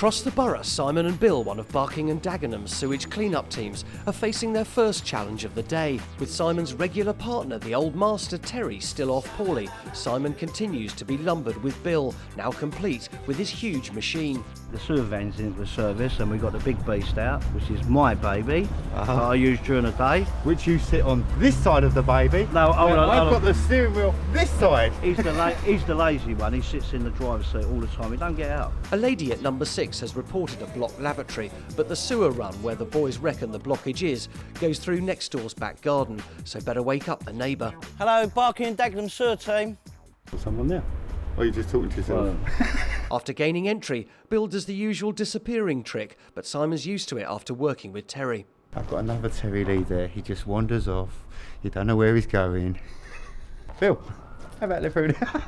Across the borough, Simon and Bill, one of Barking and Dagenham's sewage clean-up teams, are facing their first challenge of the day. With Simon's regular partner, the old master Terry, still off poorly, Simon continues to be lumbered with Bill, now complete with his huge machine. The sewer van's into service and we've got the big beast out, which is my baby, that I use during the day. Which you sit on this side of the baby. No, hold on. I've got the steering wheel this side. He's the lazy one, he sits in the driver's seat all the time, he don't get out. A lady at number 6 has reported a blocked lavatory, but the sewer run, where the boys reckon the blockage is, goes through next door's back garden, so better wake up the neighbour. Hello, Barking and Dagenham sewer team. There's someone there. Or are you just talking to yourself? After gaining entry, Bill does the usual disappearing trick, but Simon's used to it after working with Terry. I've got another Terry Lee there. He just wanders off. You don't know where he's going. Bill, how about let through there?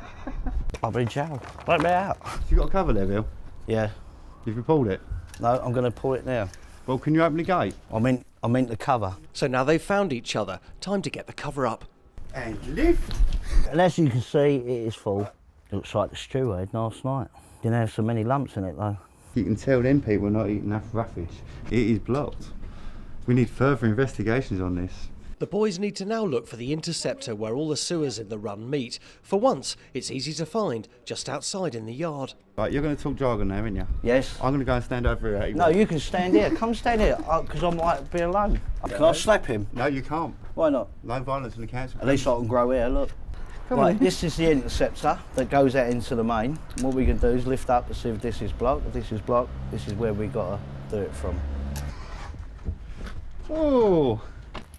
I'll be in jail. Let me out. You got a cover there, Bill? Yeah. You've pulled it? No, I'm going to pull it now. Well, can you open the gate? I meant the cover. So now they've found each other, time to get the cover up. And lift. And as you can see, it is full. It looks like the stew I had last night. Didn't have so many lumps in it though. You can tell them people are not eating enough rubbish. It is blocked. We need further investigations on this. The boys need to now look for the interceptor where all the sewers in the run meet. For once, it's easy to find, just outside in the yard. Right, you're going to talk jargon now, aren't you? Yes. I'm going to go and stand over here. No, you can stand here. Come stand here, because I might be alone. Can I slap him? No, you can't. Why not? No violence in the council. At least I can grow hair, look. Right, this is the interceptor that goes out into the main. What we can do is lift up to see if this is blocked. If this is blocked, this is where we got to do it from. Oh!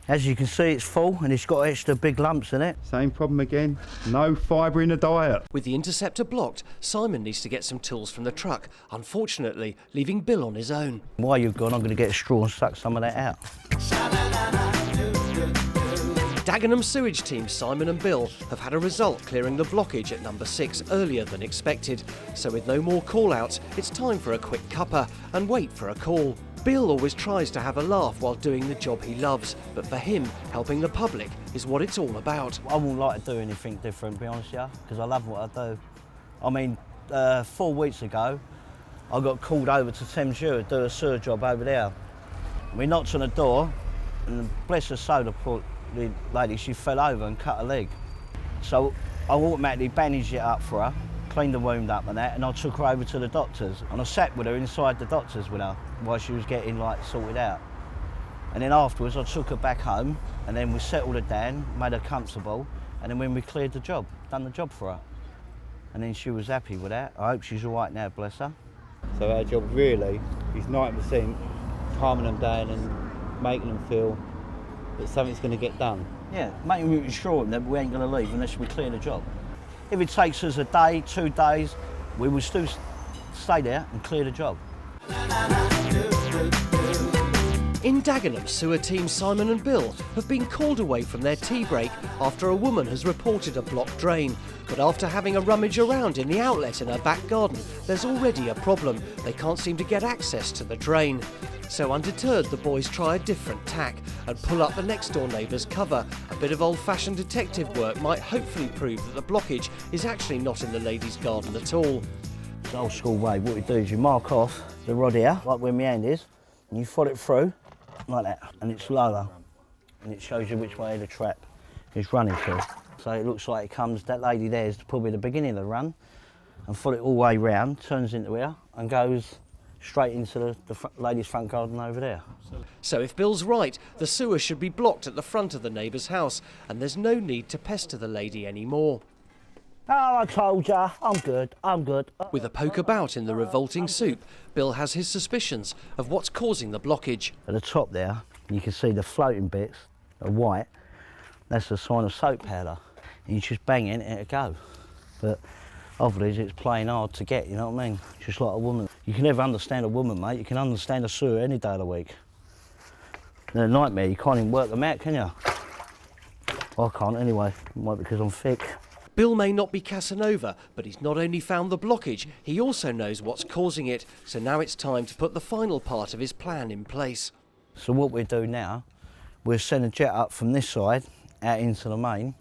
As you can see, it's full and it's got extra big lumps in it. Same problem again. No fibre in the diet. With the interceptor blocked, Simon needs to get some tools from the truck, unfortunately leaving Bill on his own. While you've gone, I'm going to get a straw and suck some of that out. Dagenham sewage team Simon and Bill have had a result clearing the blockage at number 6 earlier than expected. So with no more call-outs, it's time for a quick cuppa and wait for a call. Bill always tries to have a laugh while doing the job he loves, but for him, helping the public is what it's all about. I wouldn't like to do anything different, to be honest with you, because I love what I do. I mean, 4 weeks ago, I got called over to Thames to do a sewer job over there. We knocked on the door, and bless her soul, the lady, she fell over and cut her leg. So I automatically bandaged it up for her, cleaned the wound up and that, and I took her over to the doctors. And I sat with her inside the doctors with her while she was getting sorted out. And then afterwards I took her back home, and then we settled her down, made her comfortable, and then when we cleared the job, done the job for her. And then she was happy with that. I hope she's all right now, bless her. So our job really is 90% calming them down and making them feel that something's going to get done. Yeah, making sure that we ain't going to leave unless we clear the job. If it takes us a day, 2 days, we will still stay there and clear the job. In Dagenham, sewer team Simon and Bill have been called away from their tea break after a woman has reported a blocked drain. But after having a rummage around in the outlet in her back garden, there's already a problem. They can't seem to get access to the drain. So undeterred, the boys try a different tack and pull up the next door neighbour's cover. A bit of old-fashioned detective work might hopefully prove that the blockage is actually not in the lady's garden at all. It's old school way. What we do is you mark off the rod here, like where my hand is, and you follow it through, like that, and it's lower. And it shows you which way the trap is running to. So it looks like it comes, that lady there is probably the beginning of the run, and follow it all the way round, turns into here, and goes straight into the lady's front garden over there. So if Bill's right, the sewer should be blocked at the front of the neighbour's house, and there's no need to pester the lady anymore. Oh, I told ya, I'm good, I'm good. With a poke about in the revolting soup, Bill has his suspicions of what's causing the blockage. At the top there, you can see the floating bits are white. That's a sign of soap powder. And you just bang it and it'll go. But obviously it's playing hard to get, you know what I mean? Just like a woman. You can never understand a woman, mate. You can understand a sewer any day of the week. In a nightmare, you can't even work them out, can you? I can't anyway, might because I'm thick. Bill may not be Casanova, but he's not only found the blockage, he also knows what's causing it. So now it's time to put the final part of his plan in place. So what we do now, we'll send a jet up from this side out into the main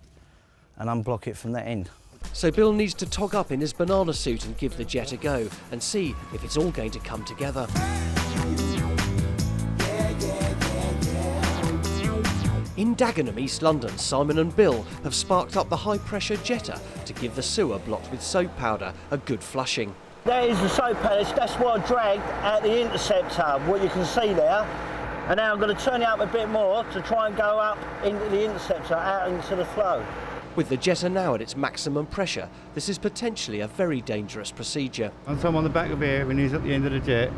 and unblock it from that end. So Bill needs to tog up in his banana suit and give the jet a go and see if it's all going to come together. In Dagenham, East London, Simon and Bill have sparked up the high-pressure jetter to give the sewer blocked with soap powder a good flushing. There is the soap pellets, that's what I dragged out the interceptor, what you can see there. And now I'm going to turn it up a bit more to try and go up into the interceptor, out into the flow. With the jetter now at its maximum pressure, this is potentially a very dangerous procedure. Once I'm on the back of here, when he's at the end of the jet,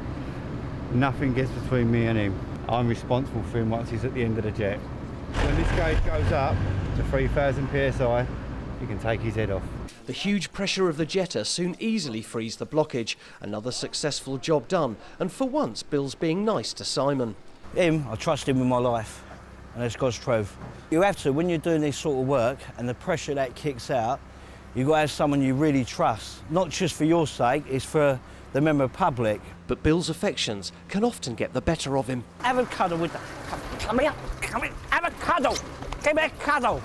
nothing gets between me and him. I'm responsible for him once he's at the end of the jet. When this gauge goes up to 3,000 psi, you can take his head off. The huge pressure of the jetter soon easily frees the blockage. Another successful job done, and for once Bill's being nice to Simon. I trust him with my life, and that's God's truth. You have to, when you're doing this sort of work and the pressure that kicks out, you've got to have someone you really trust. Not just for your sake, it's for the member of the public. But Bill's affections can often get the better of him. Have a cuddle with the... Come here, have a cuddle. Give me a cuddle.